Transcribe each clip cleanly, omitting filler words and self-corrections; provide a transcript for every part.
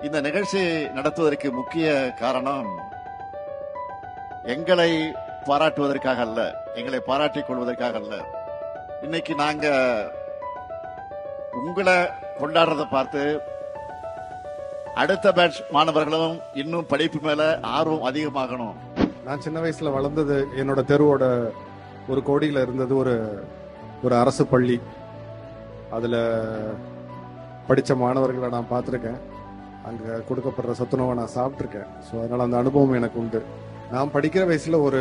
இந்த நிகழ்ச்சி நடத்துவதற்கு முக்கிய காரணம் எங்களை பாராட்டுவதற்காக அல்ல, எங்களை பாராட்டிக் கொள்வதற்காக அல்ல. இன்னைக்கு நாங்க உங்களை கொண்டாடுறதை பார்த்து அடுத்த பேட்ச் மாணவர்களும் இன்னும் படிப்பு மேல ஆர்வம் அதிகமாகணும். நான் சின்ன வயசுல வளர்ந்தது என்னோட தெருவோட ஒரு கோடியில இருந்தது ஒரு அரசு பள்ளி. அதுல படிச்ச மாணவர்களை நான் பார்த்துருக்கேன். அங்க கொடுக்கப்படுற சத்துணவை நான் சாப்பிட்ருக்கேன். ஸோ அதனால அந்த அனுபவம் எனக்கு உண்டு. நான் படிக்கிற வயசுல ஒரு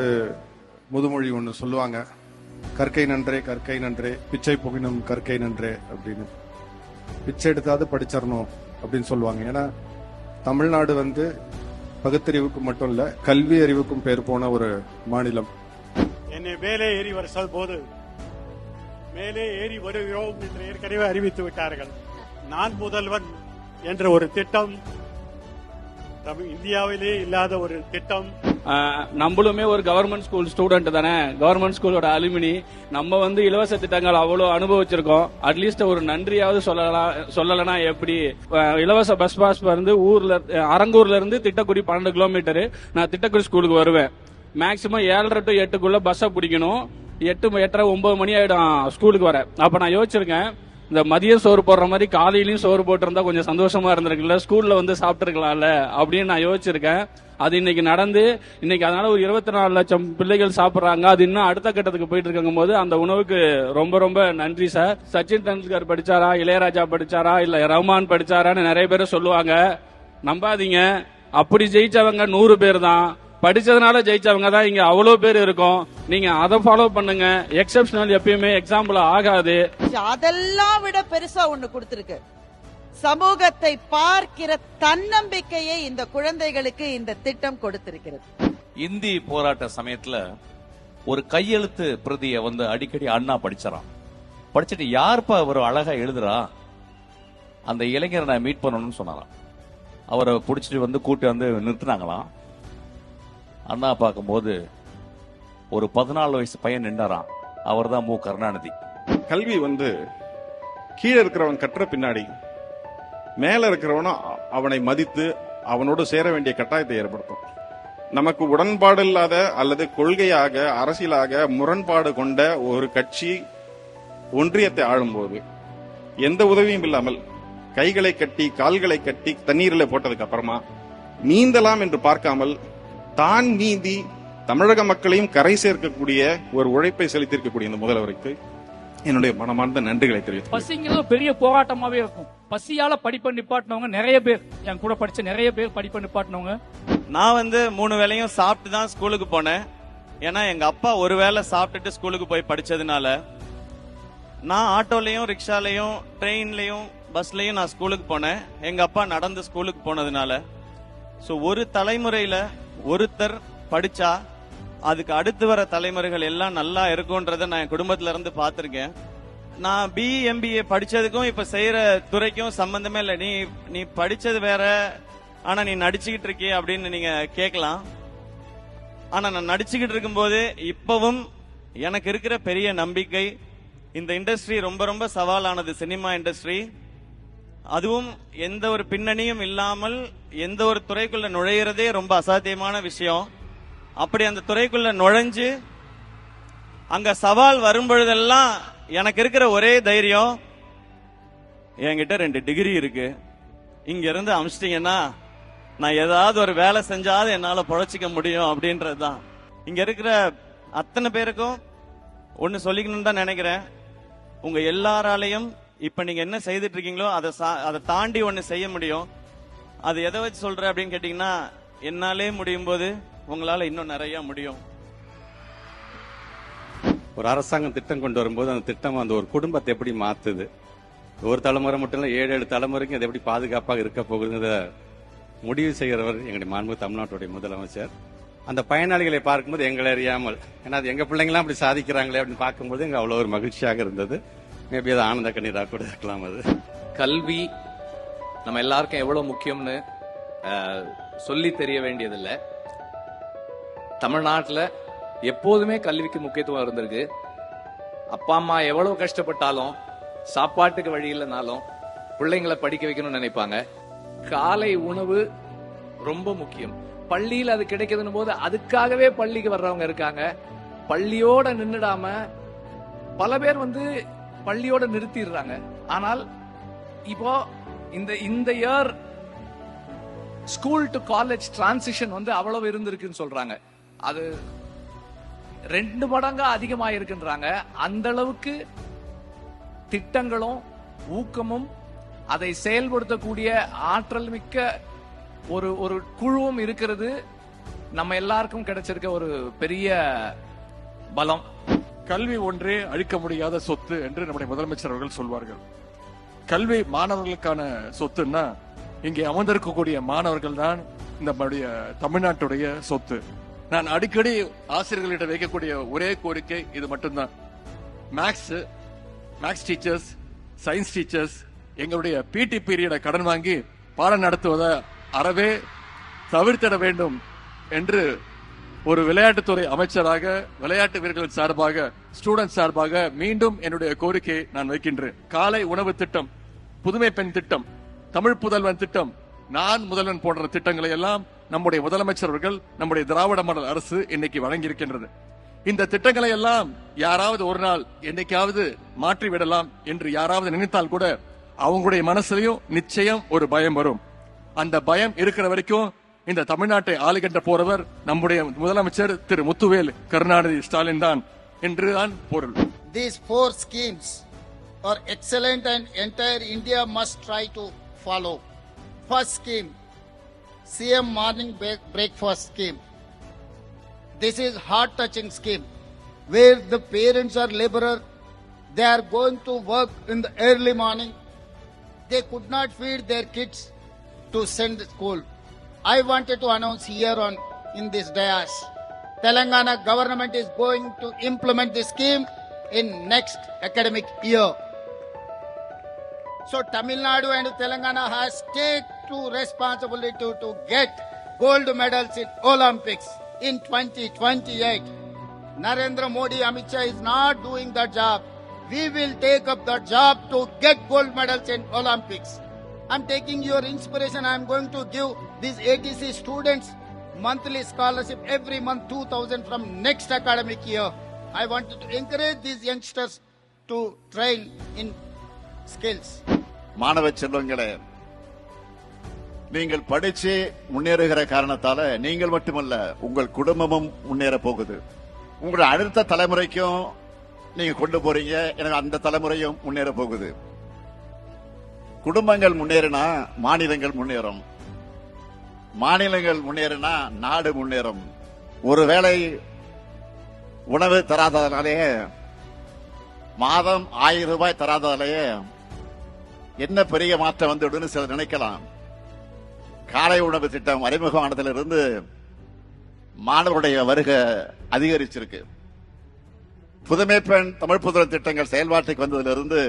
முதுமொழி ஒன்று சொல்லுவாங்க, கற்கை நன்றே கற்கை நன்றே பிச்சை புகினும் கற்கை நன்றே அப்படின்னு. பிச்சை எடுத்தாவது படிச்சிடணும் அப்படின்னு சொல்லுவாங்க. ஏன்னா தமிழ்நாடு பகுத்தறிவுக்கு மட்டும் இல்ல, கல்வி அறிவுக்கும் பேர் போன ஒரு மாநிலம். என்னை மேலே ஏறி வர போது மேலே ஏறி வருகிறோம் என்று ஏற்கனவே அறிவித்து விட்டார்கள். நான் முதல்வன் என்ற ஒரு திட்டம் இந்தியாவிலே இல்லாத ஒரு திட்டம். நம்மளுமே ஒரு கவர்மெண்ட் ஸ்கூல் ஸ்டூடெண்ட் தானே, கவர்மெண்ட் ஸ்கூலோட அலுமினி. நம்ம இலவச திட்டங்கள் அவ்வளவு அனுபவிச்சிருக்கோம். அட்லீஸ்ட் ஒரு நன்றியாவது சொல்லலனா எப்படி? இலவச பஸ் பாஸ் அரங்கூர்ல இருந்து திட்டக்குடி 12 கிலோமீட்டர். நான் திட்டக்குடி ஸ்கூலுக்கு வருவேன். மேக்சிமம் 7:30 to 8 பஸ்ஸை பிடிக்கணும். 8, 8:30, 9 மணி ஆயிடும் ஸ்கூலுக்கு வர. அப்ப நான் யோசிச்சிருக்கேன், இந்த மதியம் சோறு போடுற மாதிரி காலையிலயும் சோறு போட்டிருந்தா கொஞ்சம் சந்தோஷமா இருந்திருக்குல்ல, ஸ்கூல்ல சாப்பிட்டுருக்கலாம்ல அப்படின்னு நான் யோசிச்சிருக்கேன். அது இன்னைக்கு நடந்து இன்னைக்கு அதனால ஒரு 24 லட்சம் பிள்ளைகள் சாப்பிடுறாங்க. அது இன்னும் அடுத்த கட்டத்துக்கு போயிட்டு இருக்கும் போது அந்த உணவுக்கு ரொம்ப ரொம்ப நன்றி சார். சச்சின் டெண்டுல்கர் படிச்சாரா, இளையராஜா படிச்சாரா, இல்ல ரஹ்மான் படிச்சாரான்னு நிறைய பேர் சொல்லுவாங்க. நம்பாதீங்க, அப்படி ஜெயிச்சவங்க 100 பேர் தான். படிச்சதுனால ஜெயிச்சவங்க தான் இங்க அவ்வளவு பேர் இருக்கும். நீங்க அதை ஃபாலோ பண்ணுங்க. எக்ஸப்ஷனல் எப்பயுமே எக்ஸாம்பிள் ஆகாது. அதெல்லாம் விட பெருசா ஒண்ணு கொடுத்திருக்கு. சமூகத்தை பார்க்கிற தன்னம்பிக்கையை இந்த குழந்தைகளுக்கு இந்த திட்டம் கொடுத்திருக்கிறது. இந்தி போராட்ட சமயத்துல ஒரு கையெழுத்து பிரதியை அடிக்கடி அண்ணா படிச்சாராம். படிச்சுட்டு யாருப்பா ஒரு அழகா எழுதுறா, அந்த இளைஞரை நான் மீட் பண்ணணும்னு சொன்னாராம். அவரை பிடிச்சிட்டு கூட்டி நிறுத்தினாங்களாம். அண்ணா பார்க்கும்போது ஒரு 14 வயசு பையன் நின்றாராம். அவர் தான் மு. கருணாநிதி. கல்வி கீழே இருக்கிறவன் கற்ற பின்னாடி மேல இருக்கிறவனும் அவனை மதித்து அவனோடு சேர வேண்டிய கட்டாயத்தை ஏற்படுத்தும். நமக்கு உடன்பாடு இல்லாத அல்லது கொள்கையாக அரசியலாக முரண்பாடு கொண்ட ஒரு கட்சி ஒன்றியத்தை ஆளும்போது எந்த உதவியும் இல்லாமல் கைகளை கட்டி கால்களை கட்டி தண்ணீரில் போட்டதுக்கு அப்புறமா நீந்தலாம் என்று பார்க்காமல் தான் நீந்தி தமிழக மக்களையும் கரை சேர்க்கக்கூடிய ஒரு உழைப்பை செலுத்தியிருக்கக்கூடிய இந்த முதல்வருக்கு என்னுடைய மனமார்ந்த நன்றிகளை தெரிவித்து. பசிங்கிறது பெரிய போராட்டமாவே இருக்கும். பசியால படிப்பை நிப்பாட்டினவங்க நிறைய பேர், என் கூட படிச்ச நிறைய பேர் படிப்பை நிப்பாட்டினவங்க. நான் 3 வேளையும் சாப்பிட்டு தான் ஸ்கூலுக்கு போனேன். ஏன்னா எங்க அப்பா ஒரு வேளை சாப்பிட்டுட்டு ஸ்கூலுக்கு போய் படிச்சதுனால நான் ஆட்டோலையும் ரிக்ஷாலையும் ட்ரெயின்லயும் பஸ்லயும் நான் ஸ்கூலுக்கு போனேன். எங்க அப்பா நடந்து ஸ்கூலுக்கு போனதுனால ஒரு தலைமுறையில ஒருத்தர் படிச்சா அதுக்கு அடுத்து வர தலைமுறைகள் எல்லாம் நல்லா இருக்கும்ன்றத நான் என் குடும்பத்துல இருந்து பாத்திருக்கேன். நான் BE MBA படிச்சதுக்கும் இப்ப செய்யற துறைக்கும் சம்பந்தமே இல்லை. நீ படிச்சது வேற, ஆனா நீ நடிச்சுக்கிட்டு இருக்கிய அப்படின்னு நீங்க கேட்கலாம். ஆனா நான் நடிச்சுக்கிட்டு இருக்கும்போது இப்பவும் எனக்கு இருக்கிற பெரிய நம்பிக்கை, இந்த இண்டஸ்ட்ரி ரொம்ப ரொம்ப சவாலானது, சினிமா இண்டஸ்ட்ரி. அதுவும் எந்த ஒரு பின்னணியும் இல்லாமல் எந்த ஒரு துறைக்குள்ள நுழையிறதே ரொம்ப அசாத்தியமான விஷயம். அப்படி அந்த துறைக்குள்ள நுழைஞ்சு அங்க சவால் வரும்பொழுதெல்லாம் எனக்கு இருக்கிற ஒரே தைரியம், என்கிட்ட 2 டிகிரி இருக்கு, இங்க இருந்து அமிச்சிட்டீங்கன்னா நான் ஏதாவது ஒரு வேலை செஞ்சாலும் என்னால பொழைச்சிக்க முடியும் அப்படின்றதுதான். இங்க இருக்கிற அத்தனை பேருக்கும் ஒன்னு சொல்லிக்கணும்னு தான் நினைக்கிறேன். உங்க எல்லாராலையும் இப்ப நீங்க என்ன செய்துட்டு இருக்கீங்களோ அதை தாண்டி ஒன்னு செய்ய முடியும். அது எதை வச்சு சொல்ற அப்படின்னு கேட்டீங்கன்னா, என்னாலே முடியும் போது உங்களால இன்னும் நிறைய முடியும். ஒரு அரசாங்கம் திட்டம் கொண்டு வரும்போது அந்த திட்டம் ஒரு குடும்பத்தை எப்படி மாத்துது, ஒரு தலைமுறை மட்டும் இல்ல 7 தலைமுறைக்கும் அது எப்படி பாதுகாப்பாக இருக்க போகுதுங்கிறத முடிவு செய்கிறவர் எங்களுடைய மாண்பு தமிழ்நாட்டுடைய முதலமைச்சர். அந்த பயனாளிகளை பார்க்கும்போது எங்களை அறியாமல், ஏன்னா அது எங்க பிள்ளைங்களாம் அப்படி சாதிக்கிறாங்களே அப்படின்னு பார்க்கும்போது எங்க அவ்வளவு ஒரு மகிழ்ச்சியாக இருந்தது. மேபி அது ஆனந்த கண்ணீரா கூட இருக்கலாம். அது கல்வி நம்ம எல்லாருக்கும் எவ்வளவு முக்கியம்னு சொல்லி தெரிய வேண்டியதில்லை. தமிழ்நாட்டில் எப்போதுமே கல்விக்கு முக்கியத்துவம் இருந்திருக்கு. அப்பா அம்மா எவ்வளவு கஷ்டப்பட்டாலும் சாப்பாட்டுக்கு வழி இல்லைனாலும் பிள்ளைங்களை படிக்க வைக்கணும்னு நினைப்பாங்க. காலை உணவு ரொம்ப முக்கியம். பள்ளியில் அது கிடைக்குதுன்னு போது அதுக்காகவே பள்ளிக்கு வர்றவங்க இருக்காங்க. பள்ளியோட நின்னுடாம பல பேர் பள்ளியோட நிறுத்திடுறாங்க. ஆனால் இப்போ இந்த year school to college transition அவ்வளவு இருந்திருக்குன்னு சொல்றாங்க. அது 2 மடங்கா அதிகமாயிருக்குன்றாங்க. அந்த அளவுக்கு திட்டங்களும் ஊக்கமும் அதை செயல்படுத்தக்கூடிய ஆற்றல் மிக்க ஒரு குழுவும் இருக்கிறது நம்ம எல்லாருக்கும் கிடைச்சிருக்க ஒரு பெரிய பலம். கல்வி ஒன்றே அழிக்க முடியாத சொத்து என்று நம்முடைய முதலமைச்சர் அவர்கள் சொல்வார்கள். கல்வி மாணவர்களுக்கான சொத்துன்னா இங்கே அமர்ந்திருக்கக்கூடிய மாணவர்கள் தான் நம்முடைய தமிழ்நாட்டுடைய சொத்து. நான் அடிக்கடி ஆசிரியர்களிடம் வைக்கக்கூடிய ஒரே கோரிக்கை இது மட்டும்தான். மேக்ஸ் டீச்சர்ஸ், சயின்ஸ் டீச்சர்ஸ் எங்களுடைய பிடி பீரியடை கடன் வாங்கி பாடம் நடத்துவதை அறவே தவிர்த்திட வேண்டும் என்று ஒரு விளையாட்டுத்துறை அமைச்சராக, விளையாட்டு வீரர்கள் சார்பாக, ஸ்டூடெண்ட் சார்பாக மீண்டும் என்னுடைய கோரிக்கையை நான் வைக்கின்றேன். காலை உணவு திட்டம், புதுமை பெண் திட்டம், தமிழ் புதல்வன் திட்டம், நான் முதல்வன் போன்ற திட்டங்களை எல்லாம் நம்முடைய முதலமைச்சர் அவர்கள், நம்முடைய திராவிட மாடல் அரசு இன்னைக்கு வழங்கியிருக்கின்றது. இந்த திட்டங்களை எல்லாம் யாராவது ஒரு நாள் என்னைக்காவது மாற்றிவிடலாம் என்று யாராவது நினைத்தால் கூட அவங்களுடைய மனசுலயும் நிச்சயம் ஒரு பயம் வரும். அந்த பயம் இருக்கிற வரைக்கும் இந்த தமிழ்நாட்டை ஆளுகின்ற போறவர் நம்முடைய முதலமைச்சர் திரு முத்துவேல் கருணாநிதி ஸ்டாலின் தான் என்றுதான் பொருள். These 4 schemes are excellent and entire India must try to follow. First scheme, CM morning breakfast scheme. This is heart-touching scheme where the parents are laborer. They are going to work in the early morning. They could not feed their kids to send to school. I wanted to announce here in this dais, Telangana government is going to implement this scheme in next academic year. So Tamil Nadu and Telangana has take to responsibility to get gold medals in Olympics in 2028. Narendra Modi, Amit Shah is not doing that job. We will take up the job to get gold medals in Olympics. I'm taking your inspiration. I'm going to give these ATC students monthly scholarship every month 2,000 from next academic year. I wanted to encourage these youngsters to train in skills. மாணவ செல்வங்களே, நீங்கள் படிச்சு முன்னேறுகிற காரணத்தால நீங்கள் மட்டுமல்ல உங்கள் குடும்பமும் முன்னேற போகுது. உங்களுடைய அடுத்த தலைமுறைக்கும் நீங்க கொண்டு போறீங்க. எனக்கு அந்த தலைமுறையும் முன்னேற போகுது. குடும்பங்கள் முன்னேறினா மாநிலங்கள் முன்னேறும். மாநிலங்கள் முன்னேறினா நாடு முன்னேறும். ஒருவேளை உணவு தராததாலேயே, மாதம் 1000 ரூபாய் தராததாலேயே என்ன பெரிய மாற்றம் வந்துடுன்னு சிலர் நினைக்கலாம். காலை உணவு திட்டம் அறிமுகமானதிலிருந்து மாணவருடைய வருகை அதிகரிச்சிருக்கு. புதுமை பெண் தமிழ் புதல்வன் திட்டங்கள் செயல்பாட்டுக்கு வந்ததிலிருந்து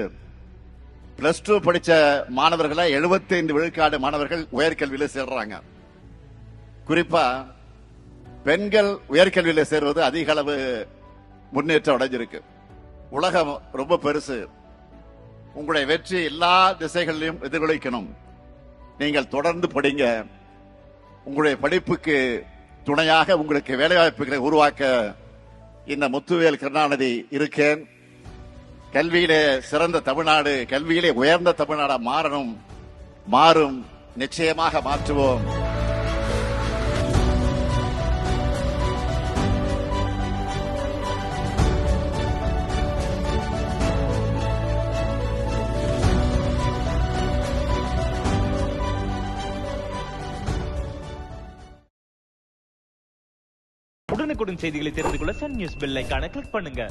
+2 படிச்ச மாணவர்களை 75 விழுக்காடு மாணவர்கள் உயர்கல்வியில சேர்றாங்க. குறிப்பா பெண்கள் உயர்கல்வியில சேர்வது அதிக அளவு முன்னேற்றம் அடைஞ்சிருக்கு. உலகம் ரொம்ப பெருசு. உங்களுடைய வெற்றி எல்லா திசைகளிலும் எதிரொலிக்கணும். நீங்கள் தொடர்ந்து படிங்க. உங்களுடைய படிப்புக்கு துணையாக உங்களுக்கு வேலைவாய்ப்புகளை உருவாக்க இந்த முத்துவேல் கருணாநிதி இருக்கேன். கல்வியிலே சிறந்த தமிழ்நாடு, கல்வியிலே உயர்ந்த தமிழ்நாடா மாறும், நிச்சயமாக மாற்றுவோம். உடனுக்குடன் செய்திகளை தெரிந்து கொள்ள சன் நியூஸ் பெல் ஐகானை கிளிக் பண்ணுங்க.